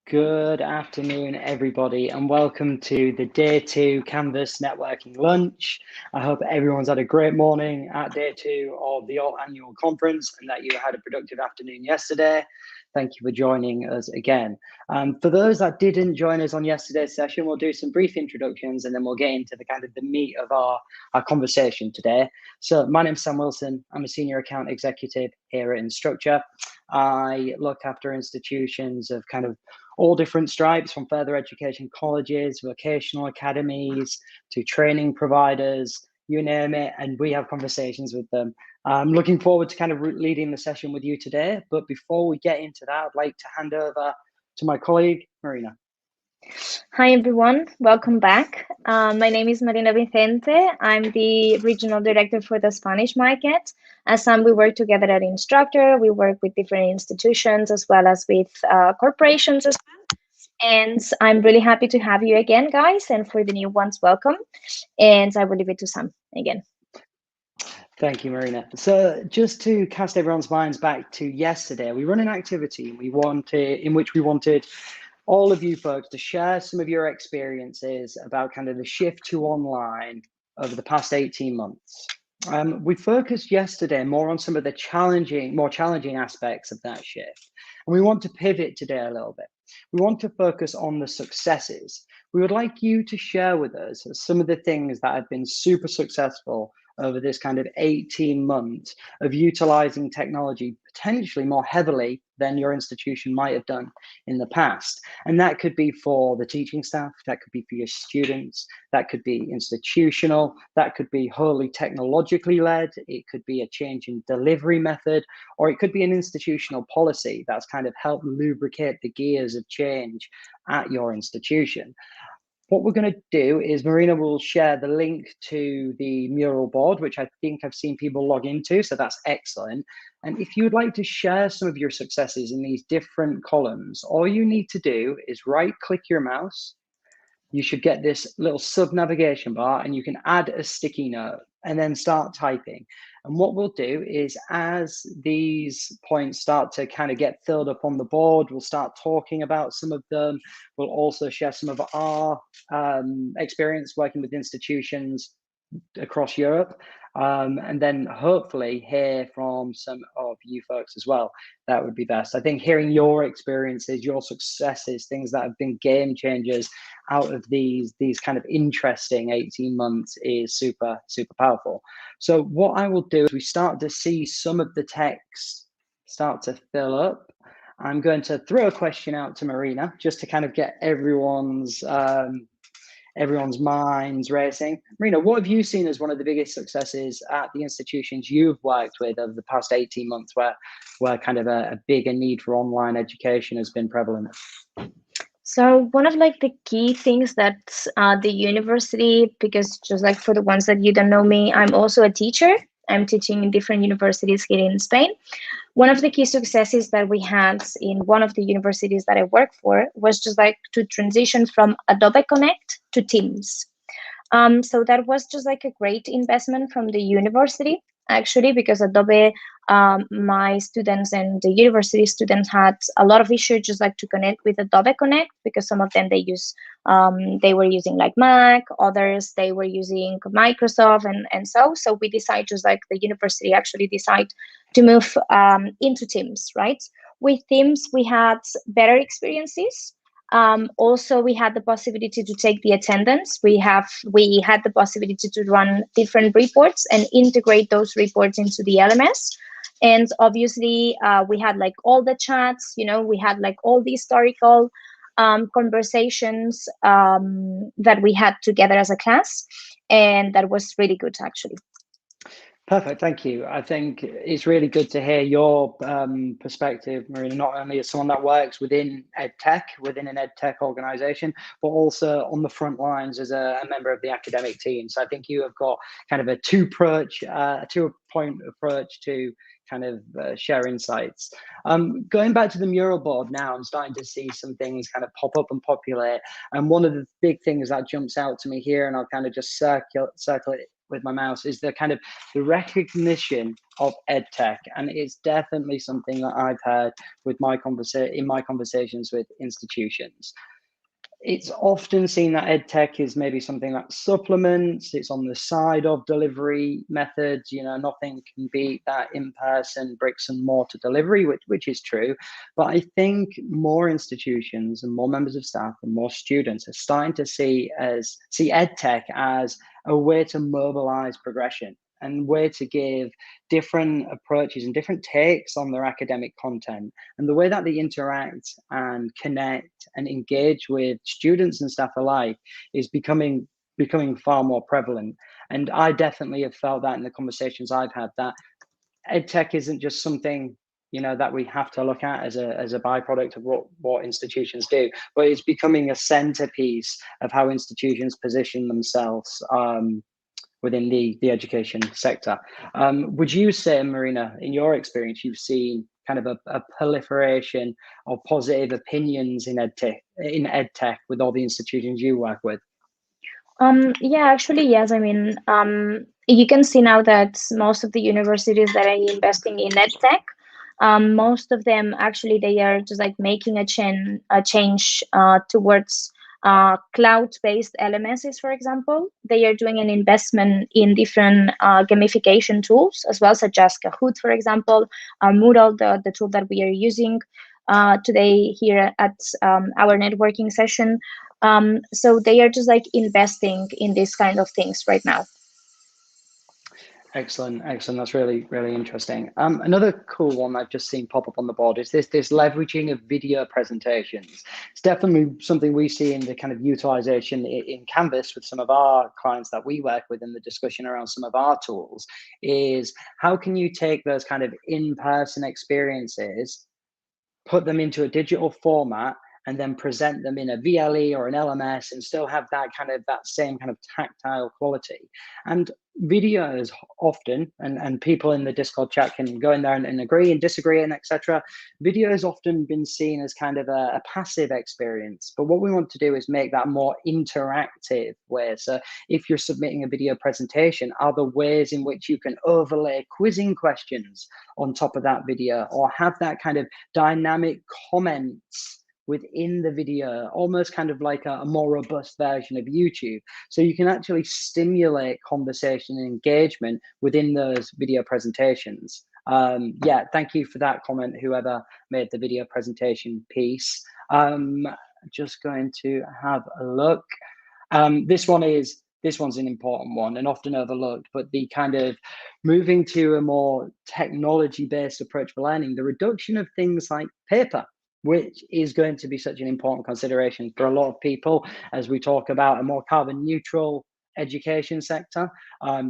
Good afternoon, everybody, and welcome to the Day 2 Canvas Networking Lunch. I hope everyone's had a great morning at Day 2 of the annual conference and that you had a productive afternoon yesterday. Thank you for joining us again. For those that didn't join us on yesterday's session, we'll do some brief introductions and then we'll get into the meat of our conversation today. So my name's Sam Wilson. I'm a senior account executive here at Instructure. I look after institutions of all different stripes, from further education colleges, vocational academies, to training providers, you name it, and we have conversations with them. I'm looking forward to leading the session with you today. But before we get into that, I'd like to hand over to my colleague, Marina. Hi, everyone. Welcome back. My name is Marina Vicente. I'm the regional director for the Spanish market. As Sam, we work together at Instructure. We work with different institutions as well as with corporations as well. And I'm really happy to have you again, guys. And for the new ones, welcome. And I will leave it to Sam again. Thank you, Marina. So just to cast everyone's minds back to yesterday, we run an activity in which we wanted all of you folks to share some of your experiences about the shift to online over the past 18 months. We focused yesterday more on some of the more challenging aspects of that shift. And we want to pivot today a little bit. We want to focus on the successes. We would like you to share with us some of the things that have been super successful over this 18 months of utilizing technology potentially more heavily than your institution might have done in the past. And that could be for the teaching staff, that could be for your students, that could be institutional, that could be wholly technologically led, it could be a change in delivery method, or it could be an institutional policy that's helped lubricate the gears of change at your institution. What we're going to do is Marina will share the link to the mural board, which I think I've seen people log into, so that's excellent. And if you would like to share some of your successes in these different columns, all you need to do is right-click your mouse. You should get this little sub-navigation bar and you can add a sticky note and then start typing. And what we'll do is, as these points start to get filled up on the board, we'll start talking about some of them. We'll also share some of our experience working with institutions across Europe, and then hopefully hear from some of you folks as well. That would be best. I think hearing your experiences, your successes, things that have been game changers out of these interesting 18 months is super, super powerful. So what I will do is we start to see some of the text start to fill up. I'm going to throw a question out to Marina just to get everyone's minds racing. Marina, what have you seen as one of the biggest successes at the institutions you've worked with over the past 18 months where a bigger need for online education has been prevalent? So one of the key things that the university, because just for the ones that you don't know me, I'm also a teacher. I'm teaching in different universities here in Spain. One of the key successes that we had in one of the universities that I work for was just to transition from Adobe Connect to Teams. So that was just a great investment from the university, actually, because Adobe, my students and the university students had a lot of issues just to connect with Adobe Connect, because some of them they were using Mac, others they were using Microsoft, and so we decided the university actually decided to move into Teams, right? With Teams, we had better experiences. Also, we had the possibility to take the attendance. We had the possibility to run different reports and integrate those reports into the LMS. And obviously, we had all the chats, we had all the historical conversations that we had together as a class. And that was really good, actually. Perfect, thank you. I think it's really good to hear your perspective, Marina, not only as someone that works within EdTech, within an EdTech organization, but also on the front lines as a member of the academic team. So I think you have got a two-point approach to share insights. Going back to the mural board now, I'm starting to see some things pop up and populate. And one of the big things that jumps out to me here, and I'll just circle it with my mouse is the kind of the recognition of EdTech, and it's definitely something that I've heard with in my conversations with institutions. It's often seen that EdTech is maybe something that supplements, it's on the side of delivery methods. Nothing can beat that in-person bricks and mortar delivery, which is true. But I think more institutions and more members of staff and more students are starting to see EdTech as a way to mobilize progression and way to give different approaches and different takes on their academic content. And the way that they interact and connect and engage with students and staff alike is becoming far more prevalent. And I definitely have felt that in the conversations I've had, that EdTech isn't just something that we have to look at as a byproduct of what institutions do, but it's becoming a centerpiece of how institutions position themselves within the education sector. Would you say, Marina, in your experience, you've seen kind of a proliferation of positive opinions in EdTech with all the institutions you work with? Yeah, actually, yes. I mean, you can see now that most of the universities that are investing in EdTech, most of them actually they are just like making a change towards cloud-based LMSs, for example. They are doing an investment in different gamification tools as well, such as Kahoot, for example, Moodle, the tool that we are using today here at our networking session. So they are just like investing in these kind of things right now. Excellent. That's really, really interesting. Another cool one I've just seen pop up on the board is this leveraging of video presentations. It's definitely something we see in the kind of utilization in Canvas with some of our clients that we work with, in the discussion around some of our tools, is how can you take those kind of in-person experiences, put them into a digital format, and then present them in a VLE or an LMS and still have that same kind of tactile quality. And videos often, and people in the Discord chat can go in there and agree and disagree and etc. Video has often been seen as kind of a passive experience, but what we want to do is make that more interactive way. So if you're submitting a video presentation, are there ways in which you can overlay quizzing questions on top of that video, or have that kind of dynamic comments within the video, almost kind of like a more robust version of YouTube. So you can actually stimulate conversation and engagement within those video presentations. Yeah, thank you for that comment, whoever made the video presentation piece. Just going to have a look. This one's an important one and often overlooked, but the kind of moving to a more technology-based approach for learning, the reduction of things like paper, which is going to be such an important consideration for a lot of people as we talk about a more carbon neutral education sector,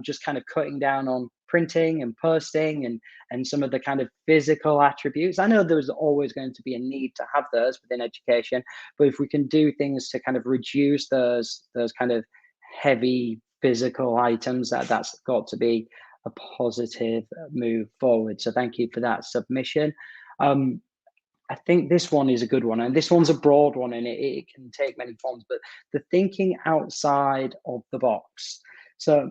just kind of cutting down on printing and posting and some of the kind of physical attributes. I know there's always going to be a need to have those within education, but if we can do things to kind of reduce those kind of heavy physical items, that's got to be a positive move forward. So thank you for that submission. I think this one is a good one, and this one's a broad one, and it can take many forms, but the thinking outside of the box. So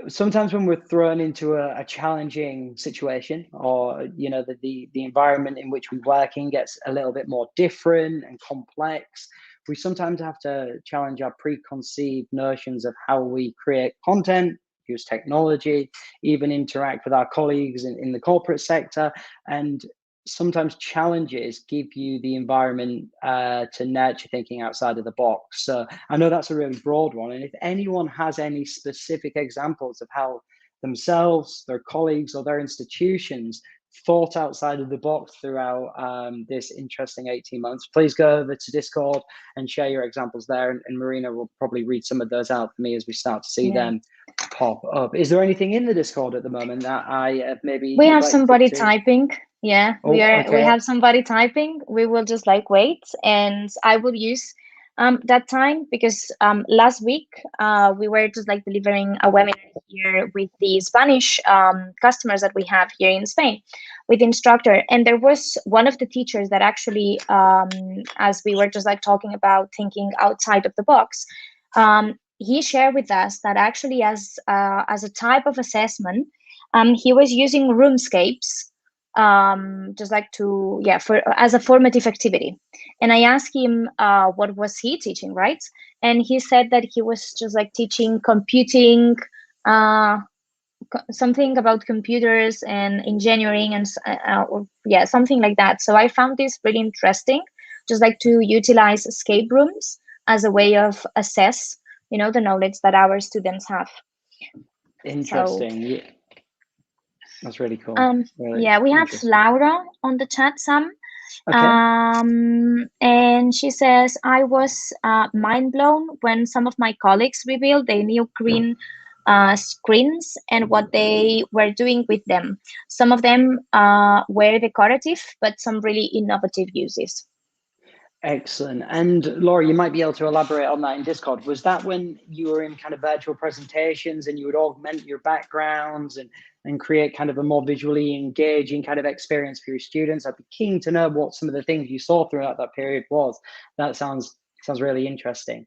sometimes when we're thrown into a challenging situation, or the environment in which we work in gets a little bit more different and complex, we sometimes have to challenge our preconceived notions of how we create content, use technology, even interact with our colleagues in the corporate sector. And sometimes challenges give you the environment to nurture thinking outside of the box. So I know that's a really broad one. And if anyone has any specific examples of how themselves, their colleagues, or their institutions thought outside of the box throughout this interesting 18 months, please go over to Discord and share your examples there. And Marina will probably read some of those out for me as we start to see them pop up. Is there anything in the Discord at the moment that I have maybe we have somebody typing? Yeah, we have somebody typing. We will just like wait, and I will use that time because last week we were just like delivering a webinar here with the Spanish customers that we have here in Spain with Instructure, and there was one of the teachers that actually, as we were just like talking about thinking outside of the box, he shared with us that actually as a type of assessment, he was using roomscapes, just like to, yeah, for as a formative activity. And I asked him what was he teaching, right? And he said that he was just like teaching computing, uh, something about computers and engineering and or, yeah, something like that. So I found this really interesting, just like to utilize escape rooms as a way of assess, the knowledge that our students have. So Interesting. Yeah, that's really cool. Really yeah, we have interesting. Laura on the chat, Sam. Okay. And she says, I was mind blown when some of my colleagues revealed their new green screens and what they were doing with them. Some of them were decorative, but some really innovative uses. Excellent. And Laura, you might be able to elaborate on that in Discord. Was that when you were in kind of virtual presentations and you would augment your backgrounds and create kind of a more visually engaging kind of experience for your students? I'd be keen to know what some of the things you saw throughout that period was. That sounds really interesting.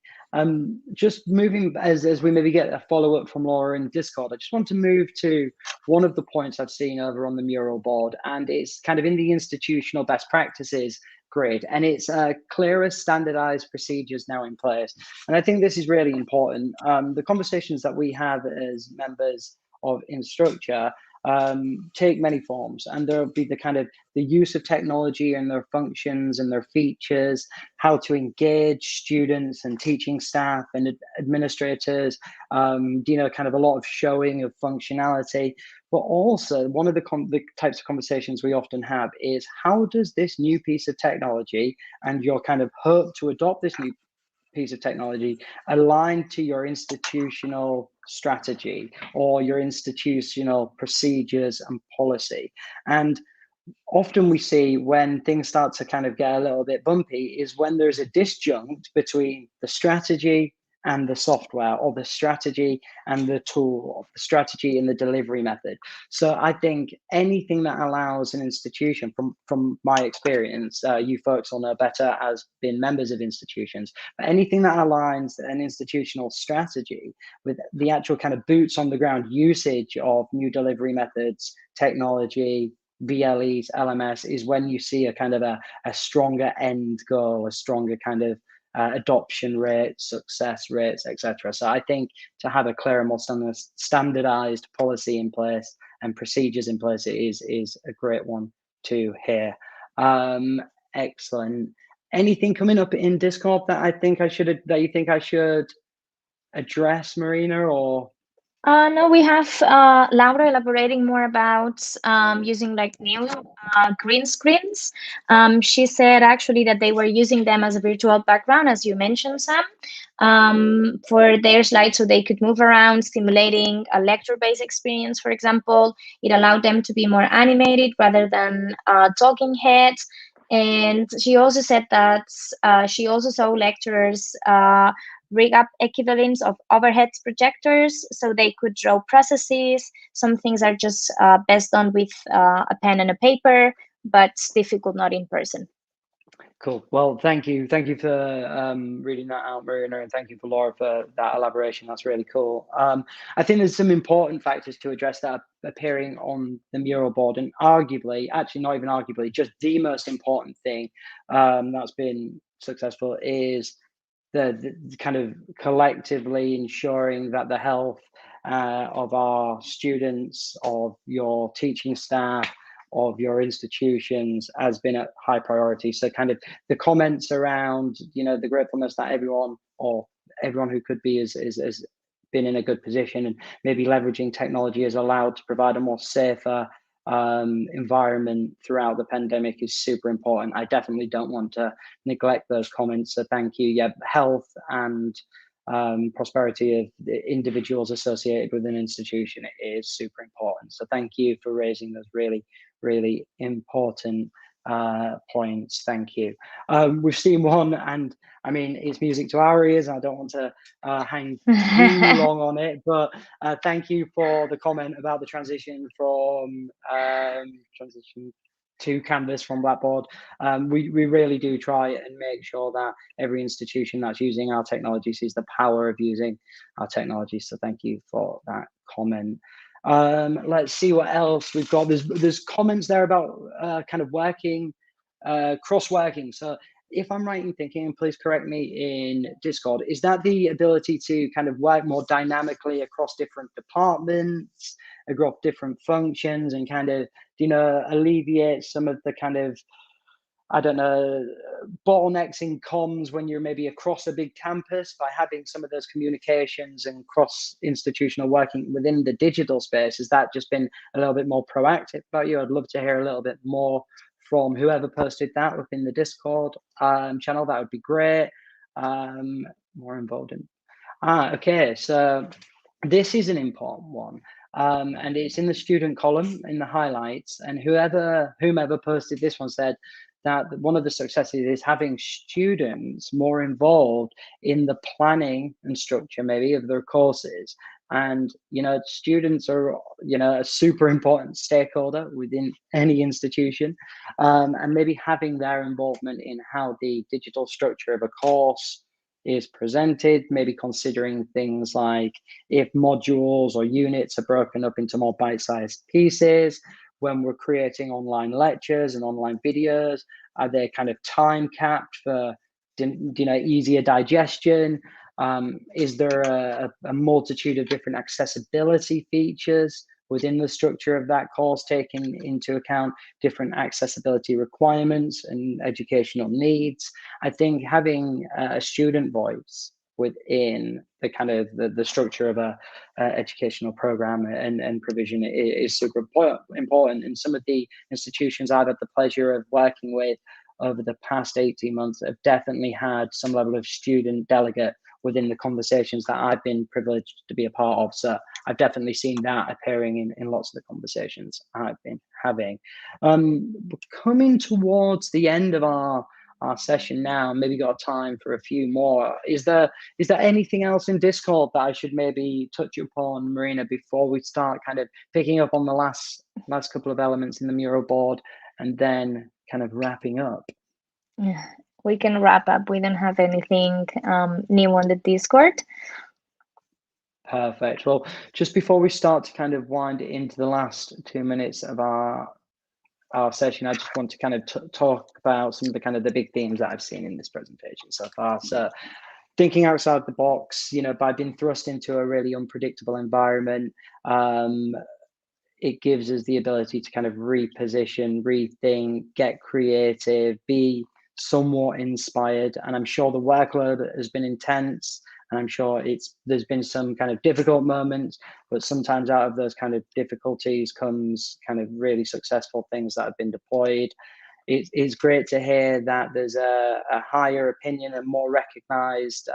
Just moving as we maybe get a follow-up from Laura in Discord, I just want to move to one of the points I've seen over on the mural board, and it's kind of in the institutional best practices grid, and it's clearer standardized procedures now in place. And I think this is really important. The conversations that we have as members of Instructure take many forms, and there'll be the kind of the use of technology and their functions and their features, how to engage students and teaching staff and administrators, kind of a lot of showing of functionality. But also, one of the types of conversations we often have is, how does this new piece of technology and your kind of hope to adopt this new piece of technology align to your institutional strategy or your institutional procedures and policy? And often we see when things start to kind of get a little bit bumpy is when there's a disjunct between the strategy and the software, or the strategy and the tool, or the strategy and the delivery method. So I think anything that allows an institution, from my experience, you folks will know better as being members of institutions, but anything that aligns an institutional strategy with the actual kind of boots on the ground usage of new delivery methods, technology, VLEs, LMS, is when you see a kind of a stronger end goal, a stronger kind of adoption rates, success rates, etc. So I think to have a clearer, more standardized policy in place and procedures in place is a great one to hear. Excellent. Anything coming up in Discord that you think I should address, Marina, or? No, we have Laura elaborating more about using like new green screens. She said actually that they were using them as a virtual background, as you mentioned, Sam, for their slides so they could move around, stimulating a lecture-based experience, for example. It allowed them to be more animated rather than talking heads. And she also said that she also saw lecturers rig up equivalents of overhead projectors so they could draw processes. Some things are just best done with a pen and a paper, but it's difficult not in person. Cool. Well, thank you for reading that out, Marina, and thank you for Laura for that elaboration. That's really cool. I think there's some important factors to address that are appearing on the mural board, and arguably, actually not even arguably, just the most important thing that's been successful is the kind of collectively ensuring that the health of our students, of your teaching staff, of your institutions has been a high priority. So kind of the comments around, the gratefulness that everyone who could be is been in a good position, and maybe leveraging technology is allowed to provide a more safer environment throughout the pandemic is super important. I definitely don't want to neglect those comments. So thank you. Yeah, health and prosperity of the individuals associated with an institution is super important. So thank you for raising those really, really important points. Thank you. We've seen one, and I mean, it's music to our ears. I don't want to hang too long on it, but thank you for the comment about the transition from transition to Canvas from Blackboard. We really do try and make sure that every institution that's using our technology sees the power of using our technology. So thank you for that comment. Let's see what else we've got. There's comments there about kind of working, cross-working. So if I'm right in thinking, and please correct me in Discord, is that the ability to kind of work more dynamically across different departments, across different functions, and kind of, alleviate some of the kind of, I don't know, bottlenecks in comms when you're maybe across a big campus by having some of those communications and cross-institutional working within the digital space? Has that just been a little bit more proactive about you? I'd love to hear a little bit more from whoever posted that within the Discord channel. That would be great. More involved in. Okay, so this is an important one. And it's in the student column in the highlights, and whomever posted this one said that one of the successes is having students more involved in the planning and structure maybe of their courses. And students are a super important stakeholder within any institution, and maybe having their involvement in how the digital structure of a course is presented, maybe considering things like if modules or units are broken up into more bite-sized pieces. When we're creating online lectures and online videos, are they kind of time capped for easier digestion? Is there a multitude of different accessibility features within the structure of that course, taking into account different accessibility requirements and educational needs? I think having a student voice within the kind of the structure of a educational program and provision is super important. And some of the institutions I've had the pleasure of working with over the past 18 months have definitely had some level of student delegate within the conversations that I've been privileged to be a part of. So I've definitely seen that appearing in lots of the conversations I've been having. We're coming towards the end of our session now. Maybe got time for a few more. Is there anything else in Discord that I should maybe touch upon, Marina, before we start kind of picking up on the last couple of elements in the mural board and then kind of wrapping up? Yeah, we can wrap up. We don't have anything new on the Discord. Perfect. Well, just before we start to kind of wind into the last 2 minutes of our session, I just want to kind of talk about some of the kind of the big themes that I've seen in this presentation so far. So thinking outside the box, by being thrust into a really unpredictable environment, it gives us the ability to kind of reposition, rethink, get creative, be somewhat inspired. And I'm sure the workload has been intense, and I'm sure there's been some kind of difficult moments, but sometimes out of those kind of difficulties comes kind of really successful things that have been deployed. It's great to hear that there's a higher opinion and more recognized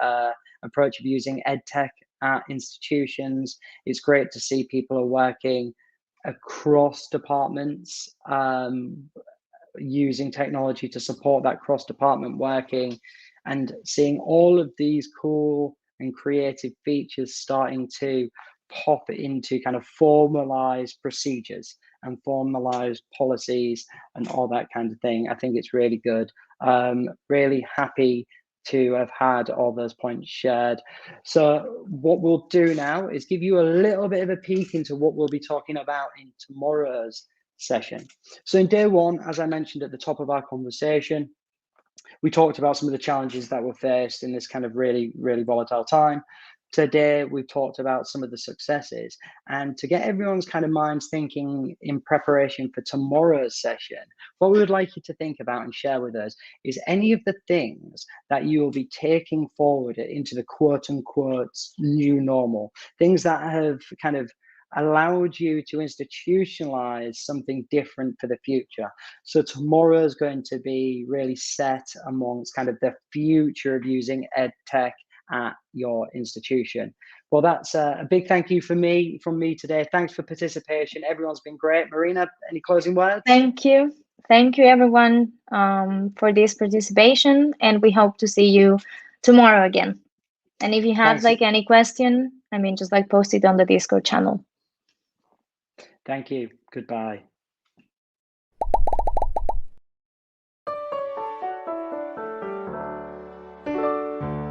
approach of using EdTech at institutions. It's great to see people are working across departments, using technology to support that cross-department working, and seeing all of these cool and creative features starting to pop into kind of formalized procedures and formalized policies and all that kind of thing. I think it's really good. Really happy to have had all those points shared. So what we'll do now is give you a little bit of a peek into what we'll be talking about in tomorrow's session. So in day one, as I mentioned at the top of our conversation, we talked about some of the challenges that were faced in this kind of really, really volatile time. Today, we've talked about some of the successes, and to get everyone's kind of minds thinking in preparation for tomorrow's session, what we would like you to think about and share with us is any of the things that you will be taking forward into the quote unquote new normal, things that have kind of allowed you to institutionalize something different for the future. So tomorrow is going to be really set amongst kind of the future of using EdTech at your institution. Well, that's a big thank you from me today. Thanks for participation. Everyone's been great. Marina, any closing words? Thank you everyone for this participation, and we hope to see you tomorrow again. And if you have any question, just post it on the Discord channel. Thank you. Goodbye.